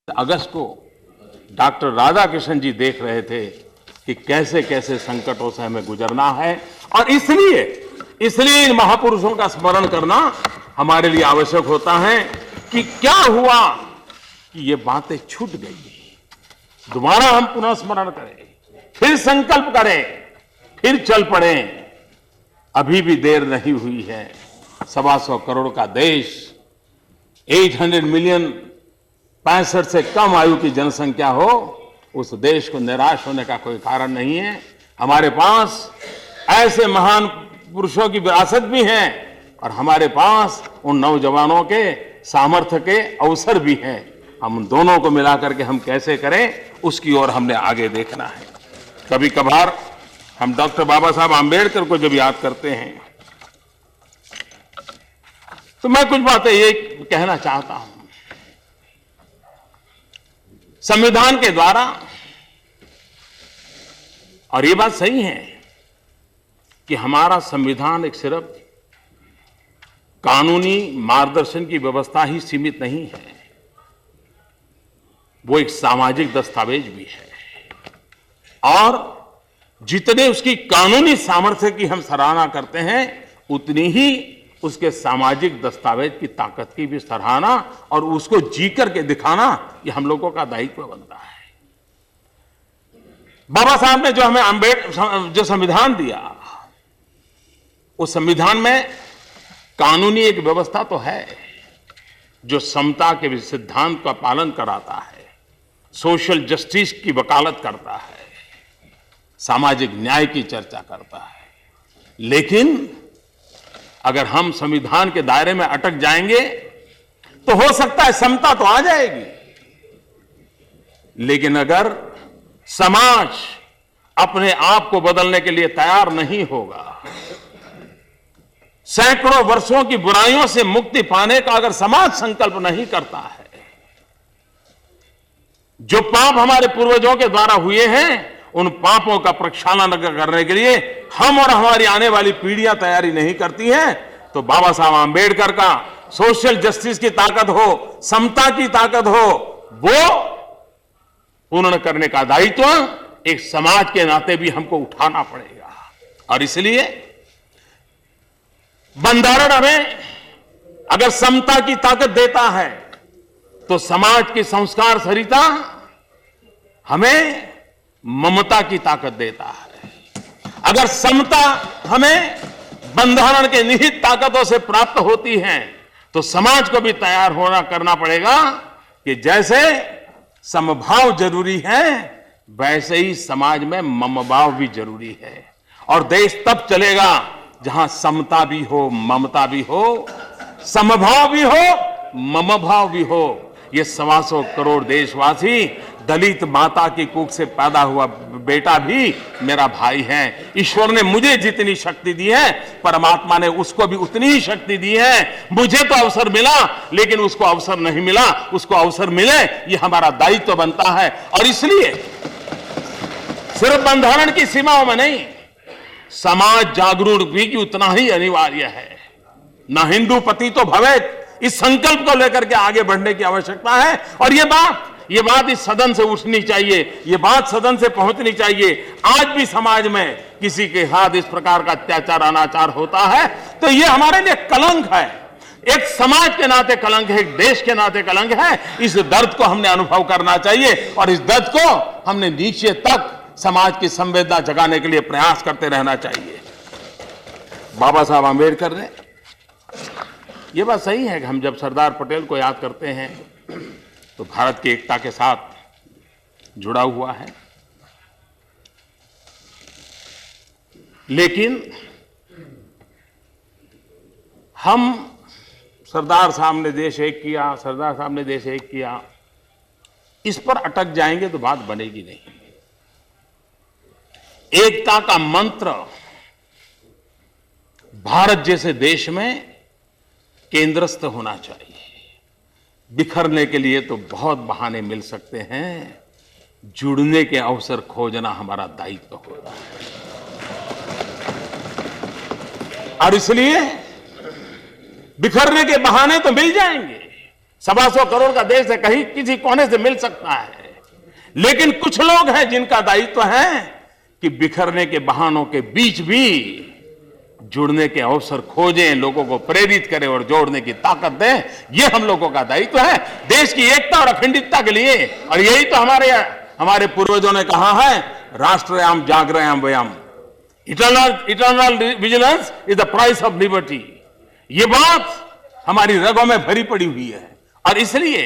अगस्त को डॉक्टर राधाकृष्णन जी देख रहे थे कि कैसे कैसे संकटों से हमें गुजरना है और इसलिए इन महापुरुषों का स्मरण करना हमारे लिए आवश्यक होता है कि क्या हुआ कि ये बातें छूट गई। दोबारा हम पुनः स्मरण करें, फिर संकल्प करें, फिर चल पड़े। अभी भी देर नहीं हुई है। 125 करोड़ का देश, 800 मिलियन 65 से कम आयु की जनसंख्या हो, उस देश को निराश होने का कोई कारण नहीं है। हमारे पास ऐसे महान पुरुषों की विरासत भी है और हमारे पास उन नौजवानों के सामर्थ्य के अवसर भी हैं। हम दोनों को मिलाकर के हम कैसे करें, उसकी ओर हमने आगे देखना है। कभी कभार हम डॉक्टर बाबा साहब आंबेडकर को जब याद करते हैं तो मैं कुछ बातें ये कहना चाहता हूं। संविधान के द्वारा, और ये बात सही है कि हमारा संविधान एक सिर्फ कानूनी मार्गदर्शन की व्यवस्था ही सीमित नहीं है, वो एक सामाजिक दस्तावेज भी है। और जितने उसकी कानूनी सामर्थ्य की हम सराहना करते हैं, उतनी ही उसके सामाजिक दस्तावेज की ताकत की भी सराहना और उसको जी करके दिखाना, ये हम लोगों का दायित्व बनता है। बाबा साहब ने जो हमें जो संविधान दिया, उस संविधान में कानूनी एक व्यवस्था तो है जो समता के सिद्धांत का पालन कराता है, सोशल जस्टिस की वकालत करता है, सामाजिक न्याय की चर्चा करता है। लेकिन अगर हम संविधान के दायरे में अटक जाएंगे तो हो सकता है समता तो आ जाएगी, लेकिन अगर समाज अपने आप को बदलने के लिए तैयार नहीं होगा, सैकड़ों वर्षों की बुराइयों से मुक्ति पाने का अगर समाज संकल्प नहीं करता है, जो पाप हमारे पूर्वजों के द्वारा हुए हैं, उन पापों का प्रक्षालन करने के लिए हम और हमारी आने वाली पीढ़ियां तैयारी नहीं करती हैं, तो बाबा साहब आंबेडकर का सोशल जस्टिस की ताकत हो, समता की ताकत हो, वो पूर्ण करने का दायित्व एक समाज के नाते भी हमको उठाना पड़ेगा। और इसलिए बंधारण हमें अगर समता की ताकत देता है, तो समाज की संस्कार सरिता हमें ममता की ताकत देता है। अगर समता हमें बंधारण के निहित ताकतों से प्राप्त होती है, तो समाज को भी तैयार करना पड़ेगा कि जैसे समभाव जरूरी है, वैसे ही समाज में ममभाव भी जरूरी है। और देश तब चलेगा जहां समता भी हो, ममता भी हो, समभाव भी हो, ममभाव भी हो। ये 125 करोड़ देशवासी, दलित माता की कुख से पैदा हुआ बेटा भी मेरा भाई है। ईश्वर ने मुझे जितनी शक्ति दी है, परमात्मा ने उसको भी उतनी ही शक्ति दी है। मुझे तो अवसर मिला, लेकिन उसको अवसर नहीं मिला। उसको अवसर मिले, ये हमारा दायित्व बनता है। और इसलिए सिर्फ बंधारण की सीमाओं में नहीं, समाज जागरूक भी उतना ही अनिवार्य है। न हिंदू पति तो भवेत्, इस संकल्प को लेकर के आगे बढ़ने की आवश्यकता है। और ये बात इस सदन से उठनी चाहिए, ये बात सदन से पहुंचनी चाहिए। आज भी समाज में किसी के हाथ इस प्रकार का अत्याचार, अनाचार होता है, तो ये हमारे लिए कलंक है। एक समाज के नाते कलंक है, एक देश के नाते कलंक है। इस दर्द को हमने अनुभव करना चाहिए और इस दर्द को हमने नीचे तक समाज की संवेदना जगाने के लिए प्रयास करते रहना चाहिए। बाबा साहब आंबेडकर ने, ये बात सही है कि हम जब सरदार पटेल को याद करते हैं तो भारत की एकता के साथ जुड़ा हुआ है। लेकिन हम सरदार साहब ने देश एक किया, सरदार साहब ने देश एक किया, इस पर अटक जाएंगे तो बात बनेगी नहीं। एकता का मंत्र भारत जैसे देश में केंद्रस्थ होना चाहिए। बिखरने के लिए तो बहुत बहाने मिल सकते हैं, जुड़ने के अवसर खोजना हमारा दायित्व होता है। और इसलिए बिखरने के बहाने तो मिल जाएंगे, 125 करोड़ का देश है, कहीं किसी कोने से मिल सकता है, लेकिन कुछ लोग हैं जिनका दायित्व है कि बिखरने के बहानों के बीच भी जुड़ने के अवसर खोजें, लोगों को प्रेरित करें और जोड़ने की ताकत दें। यह हम लोगों का दायित्व है देश की एकता और अखंडितता के लिए। और यही तो हमारे पूर्वजों ने कहा है, राष्ट्रयाम जागरयाम वयम, eternal vigilance is the price of liberty. ये बात हमारी रगों में भरी पड़ी हुई है और इसलिए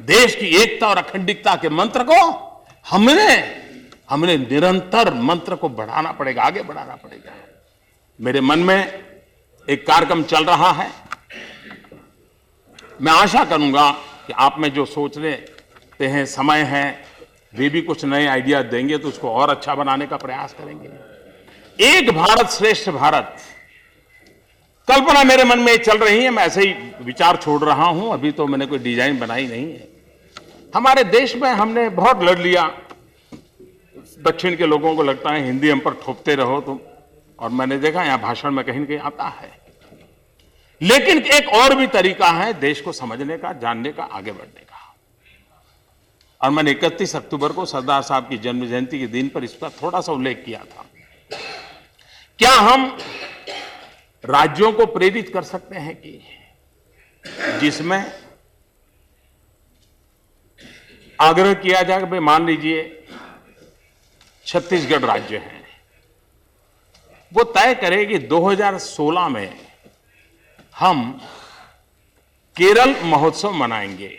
देश की एकता और अखंडितता के मंत्र को हमने निरंतर मंत्र को बढ़ाना पड़ेगा, आगे बढ़ाना पड़ेगा। मेरे मन में एक कार्यक्रम चल रहा है, मैं आशा करूंगा कि आप में जो सोच लेते हैं, समय है, वे भी कुछ नए आइडिया देंगे तो उसको और अच्छा बनाने का प्रयास करेंगे। एक भारत श्रेष्ठ भारत कल्पना मेरे मन में चल रही है, मैं ऐसे ही विचार छोड़ रहा हूं, अभी तो मैंने कोई डिजाइन बनाई नहीं है। हमारे देश में हमने बहुत लड़ लिया, दक्षिण के लोगों को लगता है हिंदी हम पर थोपते रहो तुम, और मैंने देखा यहां भाषण में कहीं न कहीं आता है, लेकिन एक और भी तरीका है देश को समझने का, जानने का, आगे बढ़ने का। और मैंने 31 अक्टूबर को सरदार साहब की जन्म जयंती के दिन पर इसका थोड़ा सा उल्लेख किया था। क्या हम राज्यों को प्रेरित कर सकते हैं कि जिसमें आग्रह किया जाए कि भाई मान लीजिए छत्तीसगढ़ राज्य है, वो तय करे कि 2016 में हम केरल महोत्सव मनाएंगे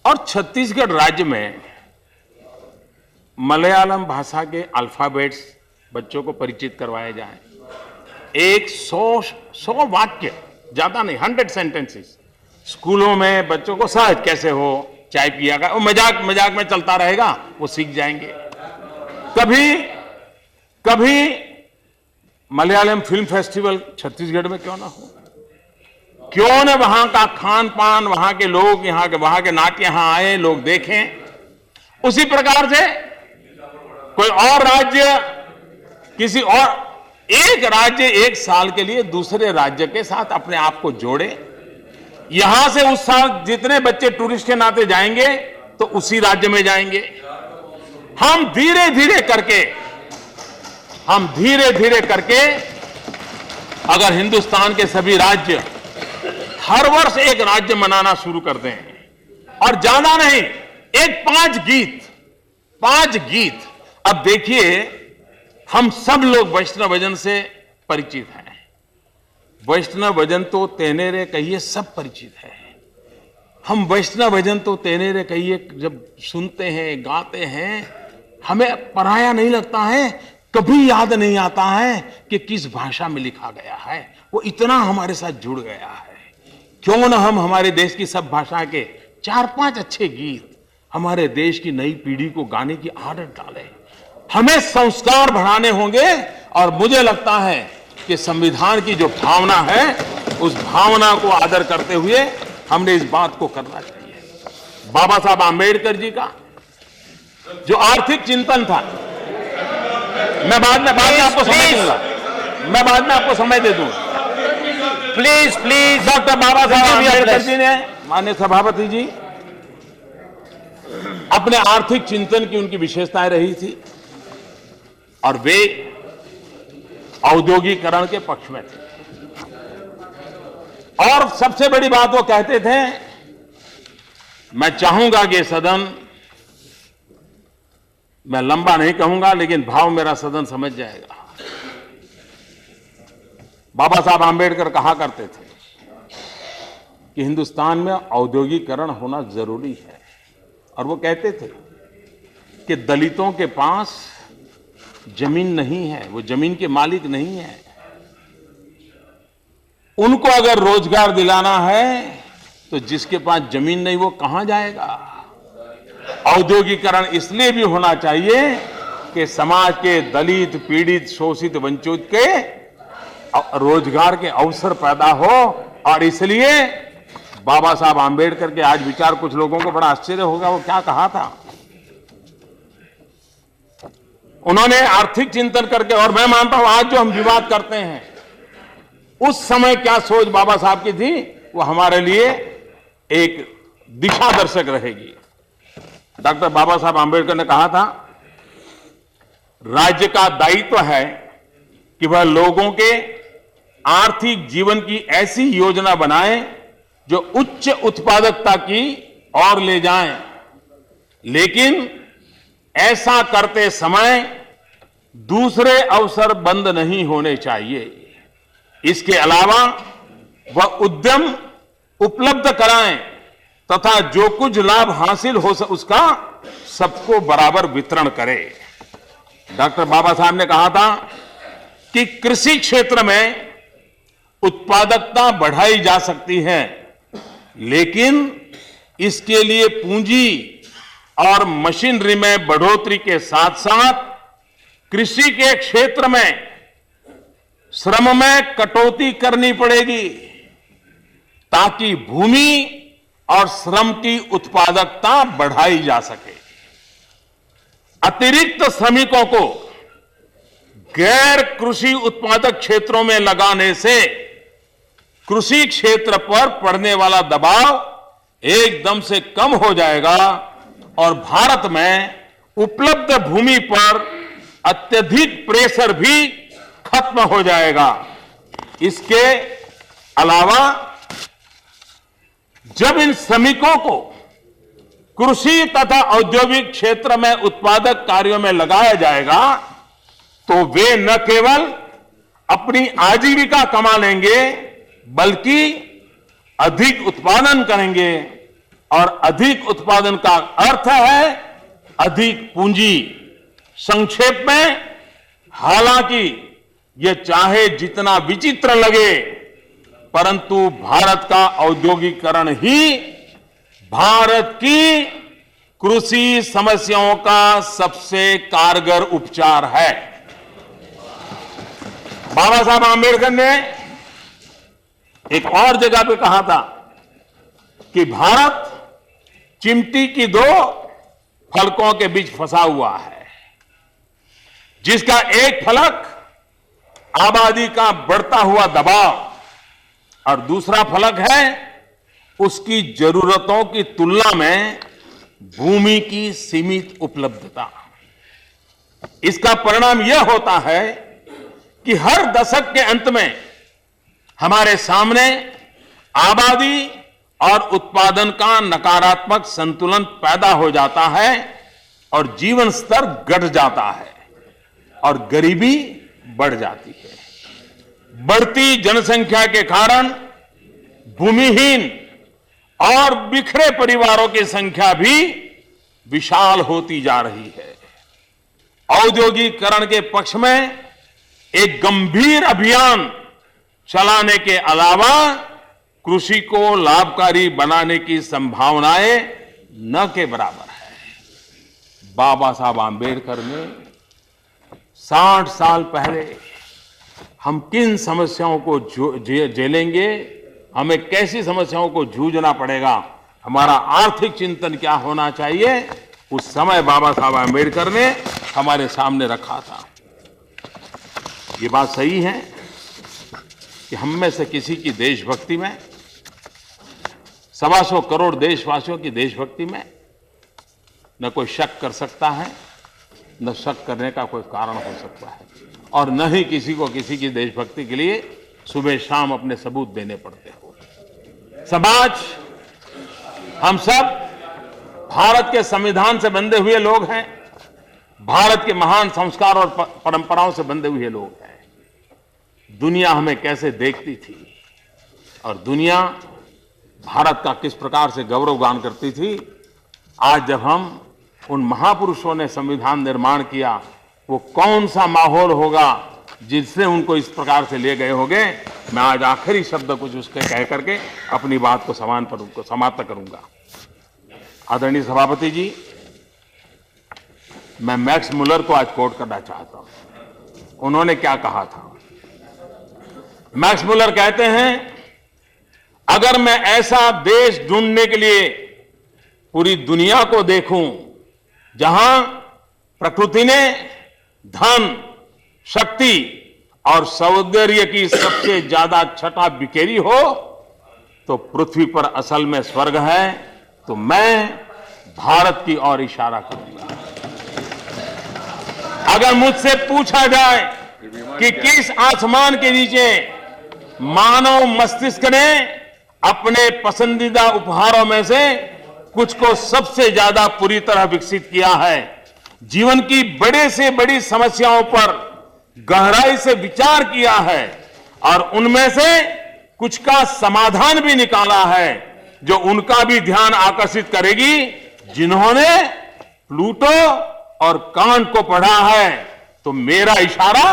और छत्तीसगढ़ राज्य में मलयालम भाषा के अल्फाबेट्स बच्चों को परिचित करवाए जाएं। एक 100 वाक्य, ज्यादा नहीं, 100 सेंटेंसेस स्कूलों में बच्चों को सहज कैसे हो, चाय पिया का, वो मजाक मजाक में चलता रहेगा, वो सीख जाएंगे। कभी मलयालम फिल्म फेस्टिवल छत्तीसगढ़ में क्यों ना हो, क्यों न वहां का खान पान, वहां के लोग, वहां के नाट्य यहां आए, लोग देखें। उसी प्रकार से कोई और राज्य, किसी और एक राज्य एक साल के लिए दूसरे राज्य के साथ अपने आप को जोड़े। यहां से उस साल जितने बच्चे टूरिस्ट के नाते जाएंगे तो उसी राज्य में जाएंगे। हम धीरे धीरे करके अगर हिंदुस्तान के सभी राज्य हर वर्ष एक राज्य मनाना शुरू कर दें, और ज्यादा नहीं, एक 5 गीत। अब देखिए, हम सब लोग वैष्णवजन से परिचित हैं। वैष्णवजन तो तेनेरे कहिए सब परिचित है। हम वैष्णवजन तो तेनेरे कहिए जब सुनते हैं, गाते हैं, हमें पराया नहीं लगता है, कभी याद नहीं आता है कि किस भाषा में लिखा गया है। वो इतना हमारे साथ जुड़ गया है। क्यों न हम हमारे देश की सब भाषा के 4-5 अच्छे गीत हमारे देश की नई पीढ़ी को गाने की आदत डालें। हमें संस्कार बढ़ाने होंगे, और मुझे लगता है कि संविधान की जो भावना है, उस भावना को आदर करते हुए हमने इस बात को करना चाहिए। बाबा साहब आंबेडकर जी का जो आर्थिक चिंतन था, मैं बाद में आपको समय दूंगा, मैं बाद में आपको समय दे दूंगा। प्लीज डॉक्टर बाबा साहब आंबेडकर जी ने, माननीय सभापति जी, अपने आर्थिक चिंतन की उनकी विशेषताएं रही थी, और वे औद्योगिकरण के पक्ष में थे। और सबसे बड़ी बात वो कहते थे, मैं चाहूंगा कि सदन, मैं लंबा नहीं कहूंगा लेकिन भाव मेरा सदन समझ जाएगा। बाबा साहब आंबेडकर कहा करते थे कि हिंदुस्तान में औद्योगिकरण होना जरूरी है, और वो कहते थे कि दलितों के पास जमीन नहीं है, वो जमीन के मालिक नहीं है, उनको अगर रोजगार दिलाना है तो जिसके पास जमीन नहीं वो कहां जाएगा। औद्योगिकरण इसलिए भी होना चाहिए कि समाज के दलित, पीड़ित, शोषित, वंचित के रोजगार के अवसर पैदा हो। और इसलिए बाबा साहब आंबेडकर के आज विचार कुछ लोगों को बड़ा आश्चर्य होगा, वो क्या कहा था। उन्होंने आर्थिक चिंतन करके, और मैं मानता हूं आज जो हम विवाद करते हैं, उस समय क्या सोच बाबा साहब की थी वो हमारे लिए एक दिशा दर्शक रहेगी। डॉक्टर बाबा साहब आंबेडकर ने कहा था, राज्य का दायित्व है कि वह लोगों के आर्थिक जीवन की ऐसी योजना बनाए जो उच्च उत्पादकता की ओर ले जाए, लेकिन ऐसा करते समय दूसरे अवसर बंद नहीं होने चाहिए। इसके अलावा वह उद्यम उपलब्ध कराएं तथा जो कुछ लाभ हासिल हो उसका सबको बराबर वितरण करें। डॉक्टर बाबा साहब ने कहा था कि कृषि क्षेत्र में उत्पादकता बढ़ाई जा सकती है, लेकिन इसके लिए पूंजी और मशीनरी में बढ़ोतरी के साथ साथ कृषि के क्षेत्र में श्रम में कटौती करनी पड़ेगी, ताकि भूमि और श्रम की उत्पादकता बढ़ाई जा सके। अतिरिक्त श्रमिकों को गैर कृषि उत्पादक क्षेत्रों में लगाने से कृषि क्षेत्र पर पड़ने वाला दबाव एकदम से कम हो जाएगा और भारत में उपलब्ध भूमि पर अत्यधिक प्रेशर भी खत्म हो जाएगा। इसके अलावा जब इन श्रमिकों को कृषि तथा औद्योगिक क्षेत्र में उत्पादक कार्यों में लगाया जाएगा तो वे न केवल अपनी आजीविका कमा लेंगे बल्कि अधिक उत्पादन करेंगे, और अधिक उत्पादन का अर्थ है अधिक पूंजी। संक्षेप में, हालांकि यह चाहे जितना विचित्र लगे, परंतु भारत का औद्योगिकरण ही भारत की कृषि समस्याओं का सबसे कारगर उपचार है। बाबा साहब आंबेडकर ने एक और जगह पे कहा था कि भारत चिमटी की दो फलकों के बीच फंसा हुआ है, जिसका एक फलक आबादी का बढ़ता हुआ दबाव और दूसरा फलक है उसकी जरूरतों की तुलना में भूमि की सीमित उपलब्धता। इसका परिणाम यह होता है कि हर दशक के अंत में हमारे सामने आबादी और उत्पादन का नकारात्मक संतुलन पैदा हो जाता है और जीवन स्तर घट जाता है और गरीबी बढ़ जाती है। बढ़ती जनसंख्या के कारण भूमिहीन और बिखरे परिवारों की संख्या भी विशाल होती जा रही है। औद्योगिकरण के पक्ष में एक गंभीर अभियान चलाने के अलावा कृषि को लाभकारी बनाने की संभावनाएं न के बराबर है। बाबा साहब आंबेडकर ने 60 साल पहले हम किन समस्याओं को झेलेंगे, हमें कैसी समस्याओं को जूझना पड़ेगा, हमारा आर्थिक चिंतन क्या होना चाहिए, उस समय बाबा साहब आंबेडकर ने हमारे सामने रखा था। ये बात सही है कि हम में से किसी की देशभक्ति में, 125 करोड़ देशवासियों की देशभक्ति में न कोई शक कर सकता है, न शक करने का कोई कारण हो सकता है, और न ही किसी को किसी की देशभक्ति के लिए सुबह शाम अपने सबूत देने पड़ते हो। समाज, हम सब भारत के संविधान से बंधे हुए लोग हैं, भारत के महान संस्कार और परंपराओं से बंधे हुए लोग हैं। दुनिया हमें कैसे देखती थी और दुनिया भारत का किस प्रकार से गौरवगान करती थी, आज जब हम उन महापुरुषों ने संविधान निर्माण किया, वो कौन सा माहौल होगा जिससे उनको इस प्रकार से ले गए होंगे। मैं आज आखिरी शब्द कुछ उसके कह करके अपनी बात को समाप्त करूंगा। आदरणीय सभापति जी, मैं मैक्स मुलर को आज कोट करना चाहता हूं। उन्होंने क्या कहा था? मैक्स मुलर कहते हैं, अगर मैं ऐसा देश ढूंढने के लिए पूरी दुनिया को देखूं जहां प्रकृति ने धन, शक्ति और सौंदर्य की सबसे ज्यादा छटा बिखेरी हो, तो पृथ्वी पर असल में स्वर्ग है, तो मैं भारत की ओर इशारा करूंगा। अगर मुझसे पूछा जाए कि किस आसमान के नीचे मानव मस्तिष्क ने अपने पसंदीदा उपहारों में से कुछ को सबसे ज्यादा पूरी तरह विकसित किया है, जीवन की बड़े से बड़ी समस्याओं पर गहराई से विचार किया है और उनमें से कुछ का समाधान भी निकाला है, जो उनका भी ध्यान आकर्षित करेगी जिन्होंने प्लूटो और कांट को पढ़ा है, तो मेरा इशारा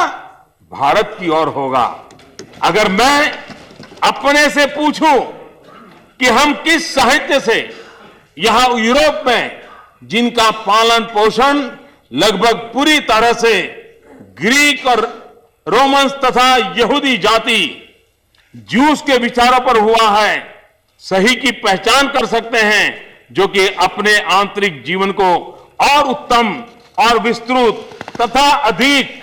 भारत की ओर होगा। अगर मैं अपने से पूछूं कि हम किस साहित्य से यहां यूरोप में, जिनका पालन पोषण लगभग पूरी तरह से ग्रीक और रोमन्स तथा यहूदी जाति ज्यूस के विचारों पर हुआ है, सही की पहचान कर सकते हैं, जो कि अपने आंतरिक जीवन को और उत्तम और विस्तृत तथा अधिक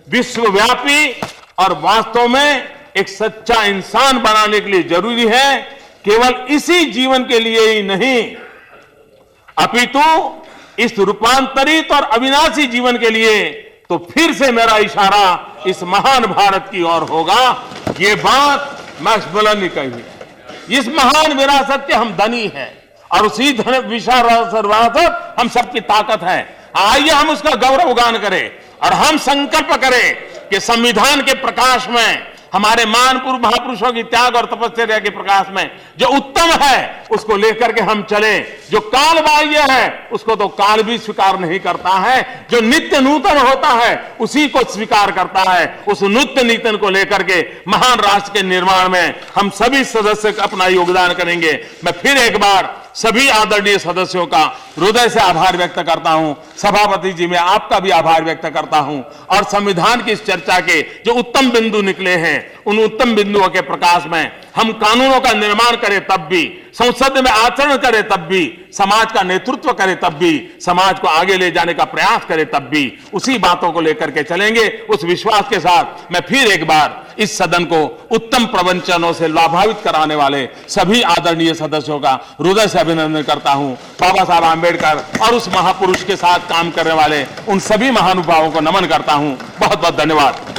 विश्वव्यापी और वास्तव में एक सच्चा इंसान बनाने के लिए जरूरी है। केवल इसी जीवन के लिए ही नहीं, अपितु इस रूपांतरित और अविनाशी जीवन के लिए तो फिर से मेरा इशारा इस महान भारत की ओर होगा। ये बात मैक्स मुलर ने कही है। इस महान विरासत के हम धनी हैं और उसी विरासत हम सबकी ताकत है। आइए हम उसका गौरव गान करें और हम संकल्प करें कि संविधान के प्रकाश में, हमारे महान महापुरुषों की त्याग और तपस्या के प्रकाश में जो उत्तम है उसको लेकर के हम चले। जो काल बाह्य है उसको तो काल भी स्वीकार नहीं करता है, जो नित्य नूतन होता है उसी को स्वीकार करता है। उस नित्य नूतन को लेकर के महान राष्ट्र के निर्माण में हम सभी सदस्य अपना योगदान करेंगे। मैं फिर एक बार सभी आदरणीय सदस्यों का हृदय से आभार व्यक्त करता हूं। सभापति जी, मैं आपका भी आभार व्यक्त करता हूं और संविधान की इस चर्चा के जो उत्तम बिंदु निकले हैं, उन उत्तम बिंदुओं के प्रकाश में हम कानूनों का निर्माण करें तब भी, संसद में आचरण करें तब भी, समाज का नेतृत्व करें तब भी, समाज को आगे ले जाने का प्रयास करें तब भी, उसी बातों को लेकर के चलेंगे। उस विश्वास के साथ मैं फिर एक बार इस सदन को उत्तम प्रवचनों से लाभान्वित कराने वाले सभी आदरणीय सदस्यों का हृदय से अभिनंदन करता हूं। बाबा साहब आंबेडकर और उस महापुरुष के साथ काम करने वाले उन सभी महानुभावों को नमन करता हूं। बहुत बहुत धन्यवाद।